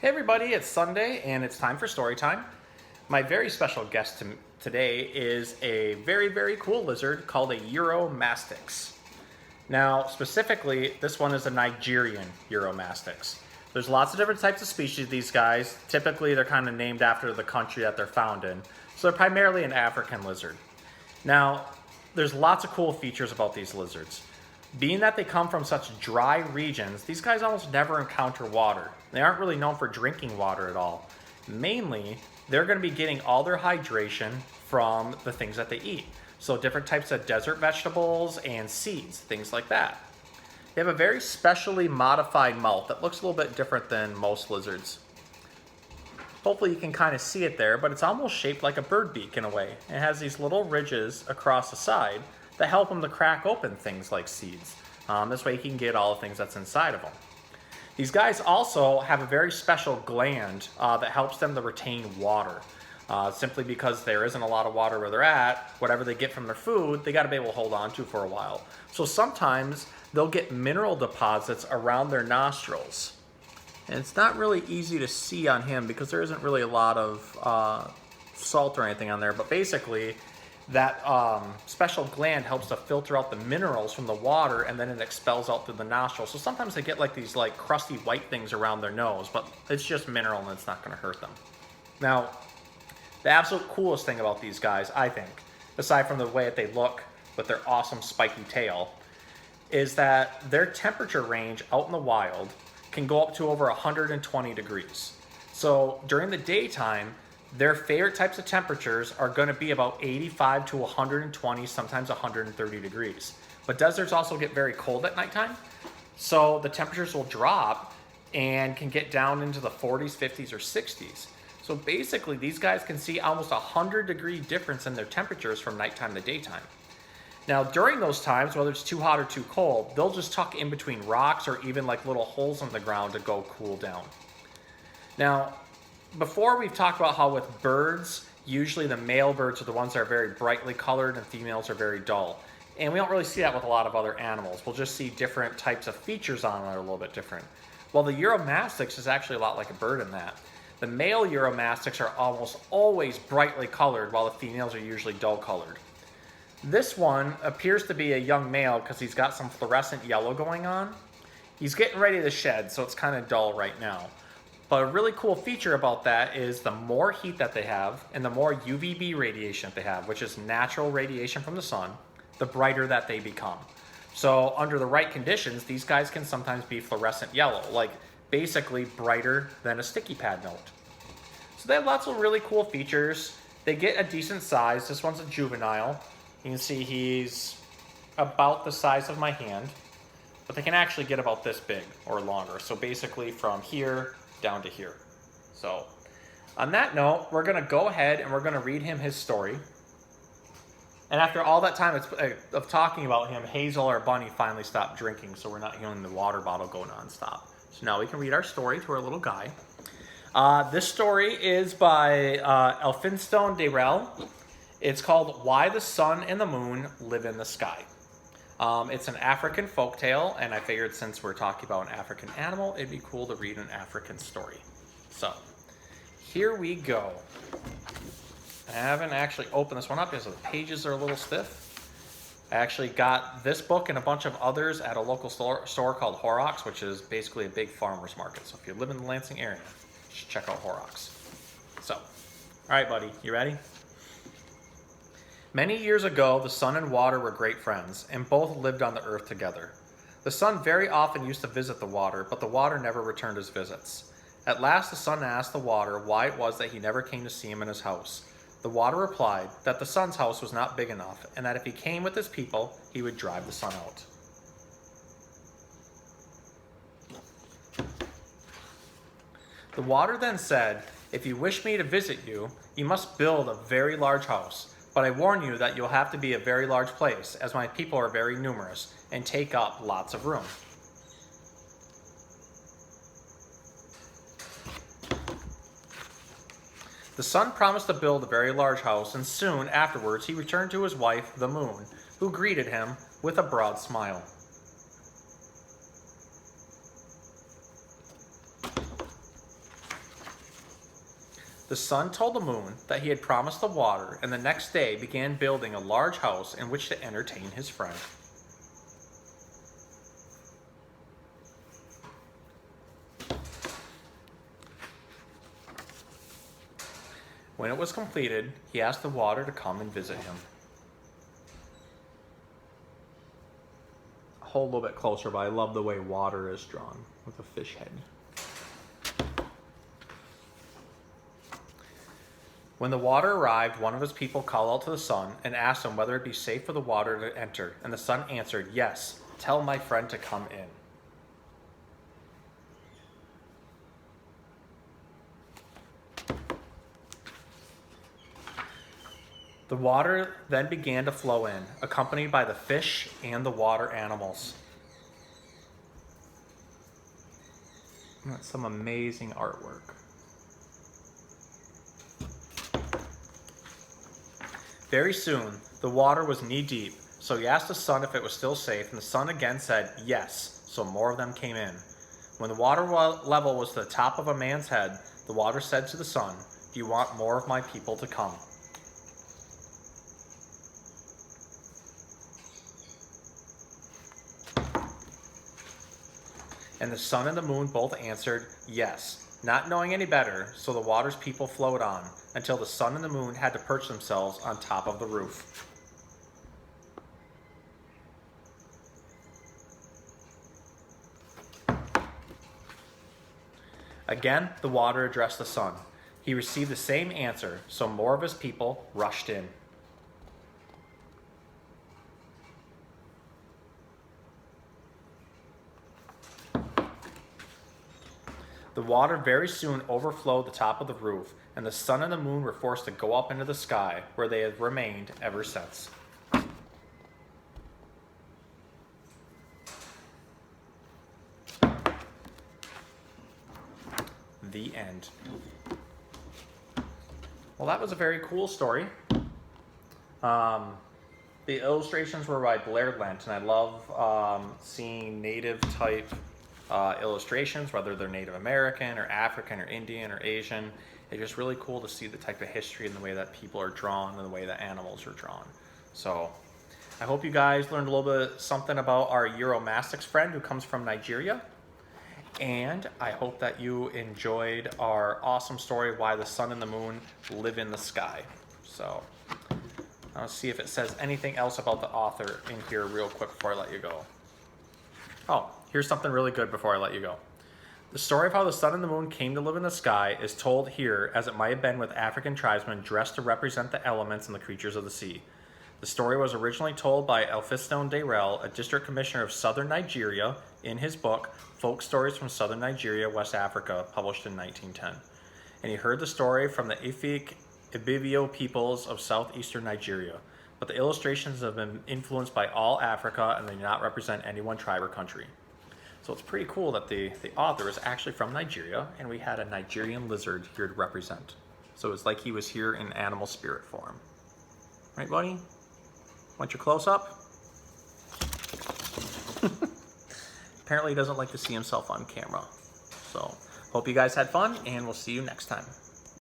Hey everybody, it's Sunday and it's time for Storytime. My very special guest today is a very cool lizard called a Uromastyx. Now, specifically, this one is a Nigerian Uromastyx. There's lots of different types of species of these guys. Typically, they're kind of named after the country that they're found in. So they're primarily an African lizard. Now, there's lots of cool features about these lizards. Being that they come from such dry regions, these guys almost never encounter water. They aren't really known for drinking water at all. Mainly, they're going to be getting all their hydration from the things that they eat. So different types of desert vegetables and seeds, things like that. They have a very specially modified mouth that looks a little bit different than most lizards. Hopefully you can kind of see it there, but it's almost shaped like a bird beak in a way. It has these little ridges across the side that help them to crack open things like seeds. This way he can get all the things that's inside of them. These guys also have a very special gland that helps them to retain water. Simply because there isn't a lot of water where they're at, whatever they get from their food, they got to be able to hold on to for a while. So sometimes they'll get mineral deposits around their nostrils. And it's not really easy to see on him because there isn't really a lot of salt or anything on there, but basically that special gland helps to filter out the minerals from the water, and then it expels out through the nostrils. So sometimes they get like these like crusty white things around their nose, but it's just mineral and it's not going to hurt them. Now, the absolute coolest thing about these guys, I think, aside from the way that they look with their awesome spiky tail, is that their temperature range out in the wild can go up to over 120 degrees. So during the daytime, their favorite types of temperatures are going to be about 85 to 120, sometimes 130 degrees. But deserts also get very cold at nighttime, so the temperatures will drop and can get down into the 40s, 50s, or 60s. So basically, these guys can see almost 100-degree difference in their temperatures from nighttime to daytime. Now, during those times, whether it's too hot or too cold, they'll just tuck in between rocks or even like little holes in the ground to go cool down. Now, before we've talked about how with birds, usually the male birds are the ones that are very brightly colored and females are very dull. And we don't really see that with a lot of other animals. We'll just see different types of features on it that are a little bit different. Well, the Uromastyx is actually a lot like a bird in that. The male Uromastyx are almost always brightly colored, while the females are usually dull colored. This one appears to be a young male because he's got some fluorescent yellow going on. He's getting ready to shed, so it's kind of dull right now. But a really cool feature about that is the more heat that they have and the more UVB radiation that they have, which is natural radiation from the sun, the brighter that they become. So under the right conditions, these guys can sometimes be fluorescent yellow, like basically brighter than a sticky pad note. So they have lots of really cool features. They get a decent size. This one's a juvenile. You can see he's about the size of my hand, but they can actually get about this big or longer. So basically from here down to here. So on that note, we're going to go ahead and we're going to read him his story. And after all that time of talking about him, Hazel, our bunny, finally stopped drinking, so we're not hearing the water bottle go nonstop. So now we can read our story to our little guy. This story is by Elphinstone Darrell. It's called Why the Sun and the Moon Live in the Sky. It's an African folktale, and I figured since we're talking about an African animal, it'd be cool to read an African story. So, here we go. I haven't actually opened this one up because the pages are a little stiff. I actually got this book and a bunch of others at a local store called Horrocks, which is basically a big farmer's market. So if you live in the Lansing area, you should check out Horrocks. So, all right, buddy, you ready? Many years ago, the sun and water were great friends, and both lived on the earth together. The sun very often used to visit the water, but the water never returned his visits. At last, the sun asked the water why it was that he never came to see him in his house. The water replied that the sun's house was not big enough, and that if he came with his people, he would drive the sun out. The water then said, "If you wish me to visit you, you must build a very large house. But I warn you that you'll have to be a very large place, as my people are very numerous and take up lots of room." The sun promised to build a very large house, and soon afterwards he returned to his wife, the moon, who greeted him with a broad smile. The sun told the moon that he had promised the water, and the next day began building a large house in which to entertain his friend. When it was completed, he asked the water to come and visit him. Hold a little bit closer, but I love the way water is drawn with a fish head. When the water arrived, one of his people called out to the sun and asked him whether it be safe for the water to enter, and the sun answered, "Yes, tell my friend to come in." The water then began to flow in, accompanied by the fish and the water animals. That's some amazing artwork. Very soon, the water was knee-deep, so he asked the sun if it was still safe, and the sun again said yes, so more of them came in. When the water level was to the top of a man's head, the water said to the sun, "Do you want more of my people to come?" And the sun and the moon both answered yes, not knowing any better, so the water's people flowed on, until the sun and the moon had to perch themselves on top of the roof. Again, the water addressed the sun. He received the same answer, so more of his people rushed in. The water very soon overflowed the top of the roof, and the sun and the moon were forced to go up into the sky, where they have remained ever since. The end. Well, that was a very cool story. The illustrations were by Blair Lent, and I love seeing native type illustrations, whether they're Native American or African or Indian or Asian. It's just really cool to see the type of history and the way that people are drawn and the way that animals are drawn. So I hope you guys learned a little bit something about our Uromastyx friend who comes from Nigeria. And I hope that you enjoyed our awesome story, Why the Sun and the Moon Live in the Sky. So I'll see if it says anything else about the author in here real quick before I let you go. Oh, here's something really good before I let you go. The story of how the sun and the moon came to live in the sky is told here as it might have been with African tribesmen dressed to represent the elements and the creatures of the sea. The story was originally told by Elphinstone Dayrell, a district commissioner of southern Nigeria, in his book, Folk Stories from Southern Nigeria, West Africa, published in 1910. And he heard the story from the Efik Ibibio peoples of southeastern Nigeria. But the illustrations have been influenced by all Africa, and they do not represent any one tribe or country. So it's pretty cool that the author is actually from Nigeria, and we had a Nigerian lizard here to represent. So it's like he was here in animal spirit form. Right, buddy? Want your close-up? Apparently he doesn't like to see himself on camera. So hope you guys had fun, and we'll see you next time.